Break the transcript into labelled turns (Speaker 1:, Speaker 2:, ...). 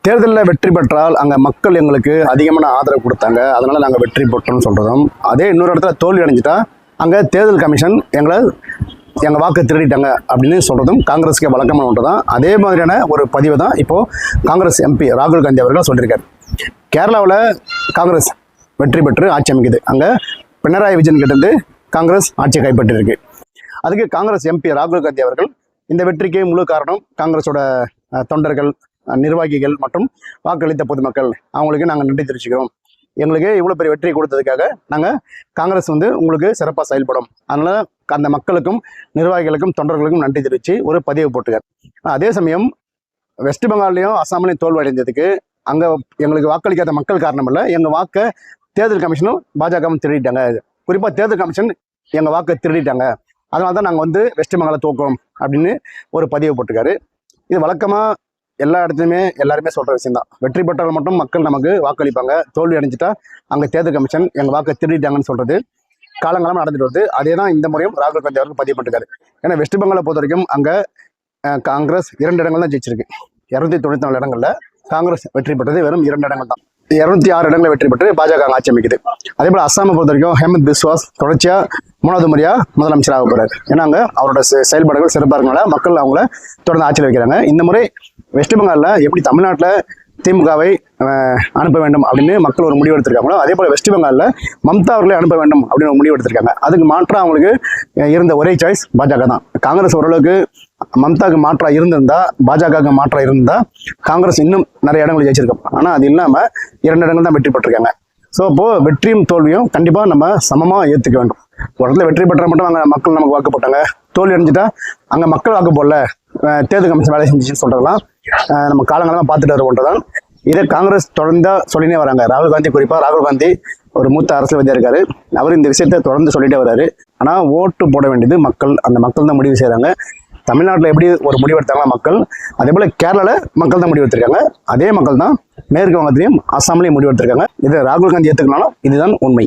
Speaker 1: தேர்தலில் வெற்றி பெற்றால் அங்கே மக்கள் எங்களுக்கு அதிகமான ஆதரவு கொடுத்தாங்க, அதனால் நாங்கள் வெற்றி பெற்றோம்னு சொல்கிறதும், அதே இன்னொரு இடத்துல தோல்வி அடைஞ்சிட்டா அங்கே தேர்தல் கமிஷன் எங்கள் வாக்கு திருடிட்டாங்க அப்படின்னு சொல்கிறதும் காங்கிரஸுக்கு வழக்கமான ஒன்று தான். அதே மாதிரியான ஒரு பதிவு தான் இப்போது காங்கிரஸ் எம்பி ராகுல் காந்தி அவர்கள் சொல்லியிருக்காரு. கேரளாவில் காங்கிரஸ் வெற்றி பெற்று ஆட்சி அமைக்குது. அங்கே பினராயி விஜயன் கிட்டேருந்து காங்கிரஸ் ஆட்சியை கைப்பற்றிருக்கு. அதுக்கு காங்கிரஸ் எம்பி ராகுல் காந்தி அவர்கள் இந்த வெற்றிக்கு முழு காரணம் காங்கிரஸோட தொண்டர்கள், நிர்வாகிகள் மற்றும் வாக்களித்த பொதுமக்கள், அவங்களுக்கு நாங்கள் நன்றி தெரிவிச்சுக்கிறோம். எங்களுக்கு இவ்வளோ பெரிய வெற்றி கொடுத்ததுக்காக நாங்கள் காங்கிரஸ் உங்களுக்கு சிறப்பாக செயல்படும், அதனால் அந்த மக்களுக்கும் நிர்வாகிகளுக்கும் தொண்டர்களுக்கும் நன்றி தெரிவித்து ஒரு பதிவு போட்டுக்கார். அதே சமயம் வெஸ்ட் பெங்கால்லையும் அசாம்லையும் தோல்வி அடைந்ததுக்கு அங்கே எங்களுக்கு வாக்களிக்காத மக்கள் காரணம் இல்லை, எங்கள் வாக்கை தேர்தல் கமிஷனும் பாஜகவும் திருடிட்டாங்க. குறிப்பாக தேர்தல் கமிஷன் எங்கள் வாக்கை திருடிட்டாங்க, அதனால தான் நாங்கள் வெஸ்ட் பெங்காலை தோக்குறோம் அப்படின்னு ஒரு பதிவு போட்டுக்காரு. இது வழக்கமாக எல்லா இடத்துலையுமே எல்லாருமே சொல்கிற விஷயம் தான். வெற்றி பெற்றால் மட்டும் மக்கள் நமக்கு வாக்களிப்பாங்க, தோல்வி அடைஞ்சிட்டா அங்கே தேர்தல் கமிஷன் எங்கள் வாக்கை திருடிட்டாங்கன்னு சொல்கிறது காலங்காலமாக நடந்துட்டு வருது. அதே தான் இந்த முறையும் ராகுல் காந்தி அவர்கள் பதிவு பண்ணிருக்காரு. ஏன்னா வெஸ்ட் பெங்காலை பொறுத்த வரைக்கும் அங்கே காங்கிரஸ் 2 இடங்கள் தான் ஜெயிச்சிருக்கு. 294 இடங்களில் காங்கிரஸ் வெற்றி பெற்றது வெறும் 2 இடங்கள் தான். 206 இடங்களை வெற்றி பெற்று பாஜக ஆட்சி அமைக்குது. அதே போல் அஸ்ஸாமை பொறுத்த வரைக்கும் ஹேமந்த் பிஸ்வாஸ் தொடர்ச்சியாக 3வது முறையாக முதலமைச்சராக போகிறார். ஏன்னா அங்கே அவரோட செயல்பாடுகள் சிறப்பாக இருக்கனால மக்கள் அவங்கள தொடர்ந்து ஆட்சியில் வைக்கிறாங்க. இந்த முறை வெஸ்ட் பெங்காலில் எப்படி தமிழ்நாட்டில் திமுகவை அனுப்ப வேண்டும் அப்படின்னு மக்கள் ஒரு முடிவு எடுத்திருக்காங்களோ, அதே போல் வெஸ்ட் பெங்காலில் மம்தா அவர்களை அனுப்ப வேண்டும் அப்படின்னு ஒரு முடிவு எடுத்திருக்காங்க. அதுக்கு மாற்றாக அவங்களுக்கு இருந்த ஒரே சாய்ஸ் பாஜக தான். காங்கிரஸ் ஓரளவுக்கு மம்தாவுக்கு மாற்றாக இருந்திருந்தால், பாஜகவுக்கு மாற்றாக இருந்தால் காங்கிரஸ் இன்னும் நிறைய இடங்கள் ஜெயிச்சிருக்கோம். ஆனால் அது இல்லாமல் 2 இடங்கள் தான் வெற்றி பெற்றிருக்காங்க. ஸோ இப்போது வெற்றியும் தோல்வியும் கண்டிப்பாக நம்ம சமமாக ஏற்றுக்க வேண்டும். ஒரு இடத்துல வெற்றி பெற்ற மட்டும் அங்கே மக்கள் நமக்கு வாக்கு போட்டாங்க, தோல்வி அடைஞ்சிட்டா அங்கே மக்கள் வாக்கு போடல, தேர்தல் கமிஷன் வேலை செஞ்சுன்னு சொல்கிறதெல்லாம் நம்ம காலங்காலமாக பார்த்துட்டு வர ஒன்று தான். இதை காங்கிரஸ் தொடர்ந்தா சொல்லினே வராங்க. ராகுல் காந்தி, குறிப்பாக ராகுல் காந்தி ஒரு மூத்த அரசியல்வாதியாக இருக்காரு. அவர் இந்த விஷயத்தை தொடர்ந்து சொல்லிட்டே வர்றாரு. ஆனால் ஓட்டு போட வேண்டியது மக்கள், அந்த மக்கள் தான் முடிவு செய்கிறாங்க. தமிழ்நாட்டில் எப்படி ஒரு முடிவு எடுத்தாங்களா மக்கள், அதே போல் கேரளாவில் மக்கள் தான் முடிவு எடுத்திருக்காங்க. அதே மக்கள் தான் மேற்கு வங்கத்திலையும் அஸ்ஸாம்லையும் முடிவு எடுத்திருக்காங்க. இதை ராகுல் காந்தி ஏற்றுக்கனாலும் இதுதான் உண்மை.